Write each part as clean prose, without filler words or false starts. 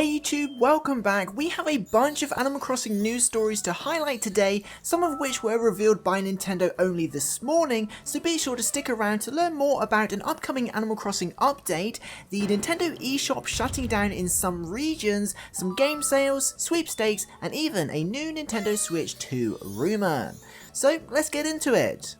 Hey YouTube, welcome back. We have a bunch of Animal Crossing news stories to highlight today, some of which were revealed by Nintendo only this morning, so be sure to stick around to learn more about an upcoming Animal Crossing update, the Nintendo eShop shutting down in some regions, some game sales, sweepstakes, and even a new Nintendo Switch 2 rumour. So let's get into it.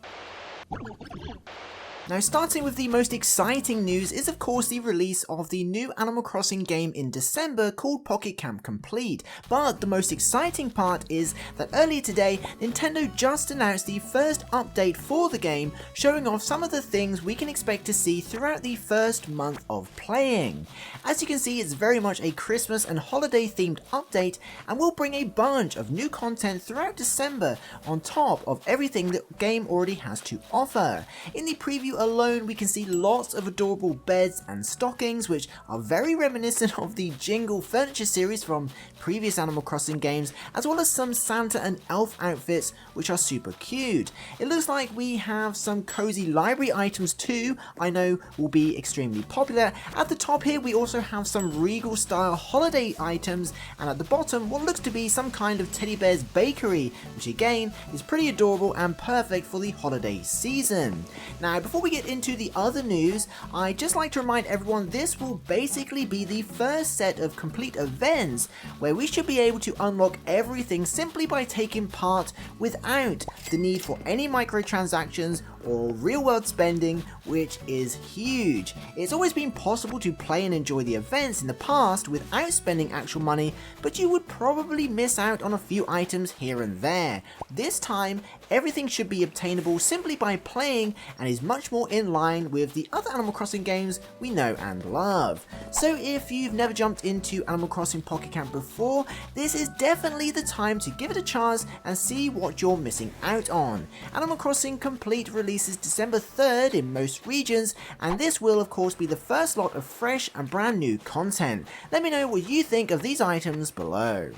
Now, starting with the most exciting news is of course the release of the new Animal Crossing game in December called Pocket Camp Complete, but the most exciting part is that earlier today Nintendo just announced the first update for the game, showing off some of the things we can expect to see throughout the first month of playing. As you can see, it's very much a Christmas and holiday themed update and will bring a bunch of new content throughout December on top of everything the game already has to offer. In the preview alone, we can see lots of adorable beds and stockings, which are very reminiscent of the Jingle furniture series from previous Animal Crossing games, as well as some Santa and Elf outfits, which are super cute. It looks like we have some cozy library items too, I know will be extremely popular. At the top here, we also have some Regal style holiday items, and at the bottom, what looks to be some kind of teddy bear's bakery, which again is pretty adorable and perfect for the holiday season. Now, before we get into the other news, I'd just like to remind everyone this will basically be the first set of complete events where we should be able to unlock everything simply by taking part without the need for any microtransactions or real world spending, which is huge. It's always been possible to play and enjoy the events in the past without spending actual money, but you would probably miss out on a few items here and there. This time, everything should be obtainable simply by playing and is much more in line with the other Animal Crossing games we know and love. So if you've never jumped into Animal Crossing Pocket Camp before, this is definitely the time to give it a chance and see what you're missing out on. Animal Crossing Complete releases December 3rd in most regions, and this will of course be the first lot of fresh and brand new content. Let me know what you think of these items below.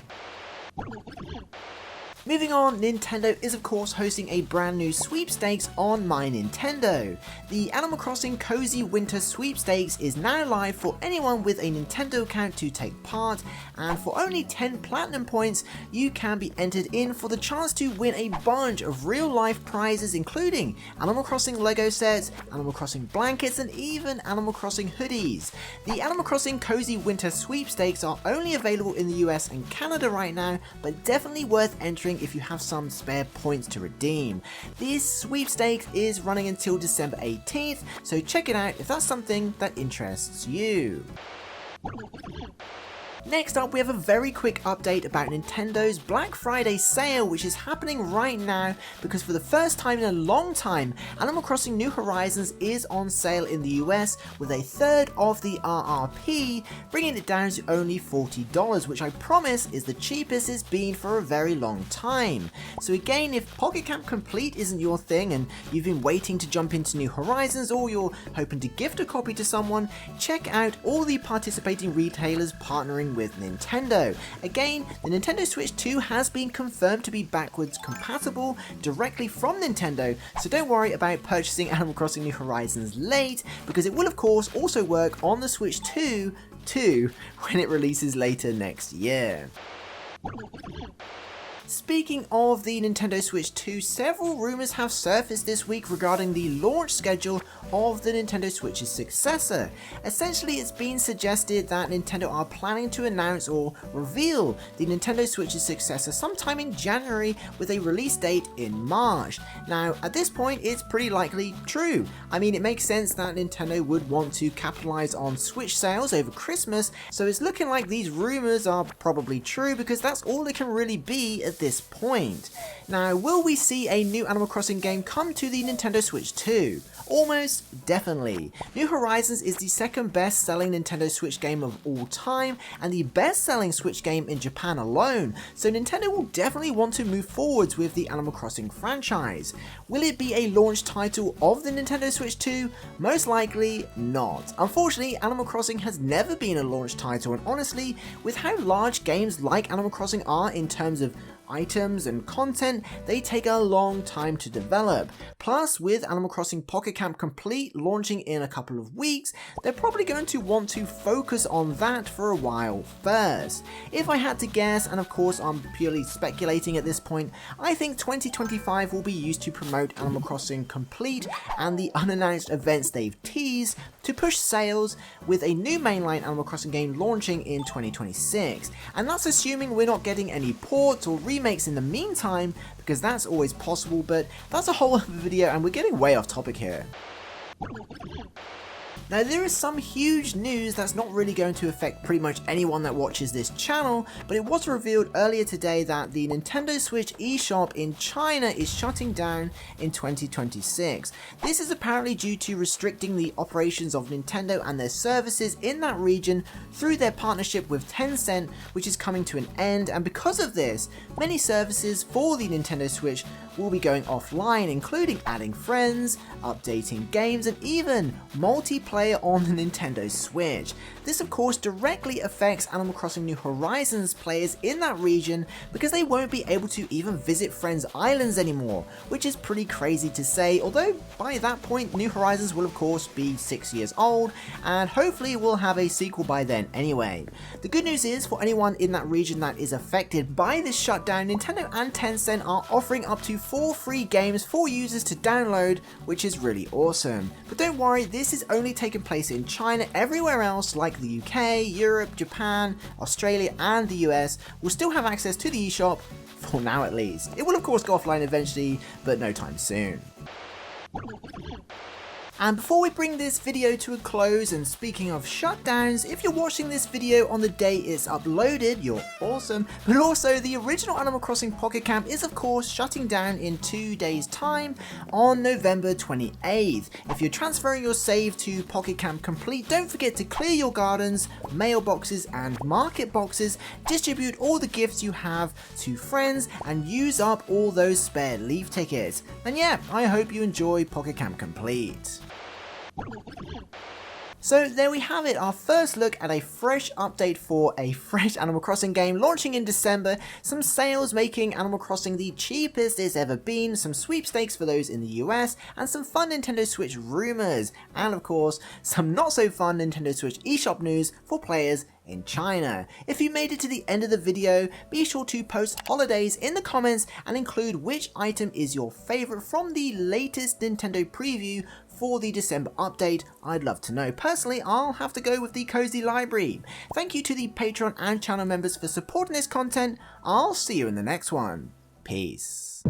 Moving on, Nintendo is of course hosting a brand new sweepstakes on My Nintendo. The Animal Crossing Cozy Winter Sweepstakes is now live for anyone with a Nintendo account to take part, and for only 10 platinum points you can be entered in for the chance to win a bunch of real life prizes, including Animal Crossing Lego sets, Animal Crossing blankets, and even Animal Crossing hoodies. The Animal Crossing Cozy Winter Sweepstakes are only available in the US and Canada right now, but definitely worth entering if you have some spare points to redeem. This sweepstakes is running until December 18th, so check it out if that's something that interests you. Next up, we have a very quick update about Nintendo's Black Friday sale, which is happening right now because for the first time in a long time, Animal Crossing New Horizons is on sale in the US with a third of the RRP, bringing it down to only $40, which I promise is the cheapest it's been for a very long time. So again, if Pocket Camp Complete isn't your thing and you've been waiting to jump into New Horizons, or you're hoping to gift a copy to someone, check out all the participating retailers partnering with Nintendo. Again, the Nintendo Switch 2 has been confirmed to be backwards compatible directly from Nintendo, so don't worry about purchasing Animal Crossing New Horizons late, because it will of course also work on the Switch 2 too when it releases later next year. Speaking of the Nintendo Switch 2, several rumours have surfaced this week regarding the launch schedule of the Nintendo Switch's successor. Essentially, it's been suggested that Nintendo are planning to announce or reveal the Nintendo Switch's successor sometime in January with a release date in March. Now, at this point, it's pretty likely true. I mean, it makes sense that Nintendo would want to capitalise on Switch sales over Christmas, so it's looking like these rumours are probably true because that's all it can really be at this point. Now, will we see a new Animal Crossing game come to the Nintendo Switch 2? Almost definitely. New Horizons is the second best selling Nintendo Switch game of all time and the best selling Switch game in Japan alone, so Nintendo will definitely want to move forwards with the Animal Crossing franchise. Will it be a launch title of the Nintendo Switch 2? Most likely not. Unfortunately, Animal Crossing has never been a launch title, and honestly, with how large games like Animal Crossing are in terms of items and content, they take a long time to develop. Plus, with Animal Crossing Pocket Camp Complete launching in a couple of weeks, they're probably going to want to focus on that for a while first. If I had to guess, and of course I'm purely speculating at this point, I think 2025 will be used to promote Animal Crossing Complete and the unannounced events they've teased to push sales, with a new mainline Animal Crossing game launching in 2026. And that's assuming we're not getting any ports or remakes in the meantime, because that's always possible, but that's a whole other video and we're getting way off topic here. Now, there is some huge news that's not really going to affect pretty much anyone that watches this channel, but it was revealed earlier today that the Nintendo Switch eShop in China is shutting down in 2026. This is apparently due to restricting the operations of Nintendo and their services in that region through their partnership with Tencent, which is coming to an end, and because of this, many services for the Nintendo Switch will be going offline, including adding friends, updating games, and even multiplayer on the Nintendo Switch. This of course directly affects Animal Crossing New Horizons players in that region, because they won't be able to even visit friends' islands anymore, which is pretty crazy to say, although by that point New Horizons will of course be 6 years old, and hopefully we'll have a sequel by then anyway. The good news is, for anyone in that region that is affected by this shutdown, Nintendo and Tencent are offering up to 4 free games for users to download, which is really awesome. But don't worry, this is only taking place in China. Everywhere else, like the UK, Europe, Japan, Australia, and the US, will still have access to the eShop, for now at least. It will of course go offline eventually, but no time soon. And before we bring this video to a close, and speaking of shutdowns, if you're watching this video on the day it's uploaded, you're awesome, but also the original Animal Crossing Pocket Camp is of course shutting down in 2 days time on November 28th. If you're transferring your save to Pocket Camp Complete, don't forget to clear your gardens, mailboxes and market boxes, distribute all the gifts you have to friends, and use up all those spare leaf tickets. And yeah, I hope you enjoy Pocket Camp Complete. So there we have it, our first look at a fresh update for a fresh Animal Crossing game launching in December, some sales making Animal Crossing the cheapest it's ever been, some sweepstakes for those in the US, and some fun Nintendo Switch rumors, and of course, some not so fun Nintendo Switch eShop news for players in China. If you made it to the end of the video, be sure to post holidays in the comments and include which item is your favorite from the latest Nintendo preview for the December update. I'd love to know. Personally, I'll have to go with the Cozy Library. Thank you to the Patreon and channel members for supporting this content. I'll see you in the next one. Peace.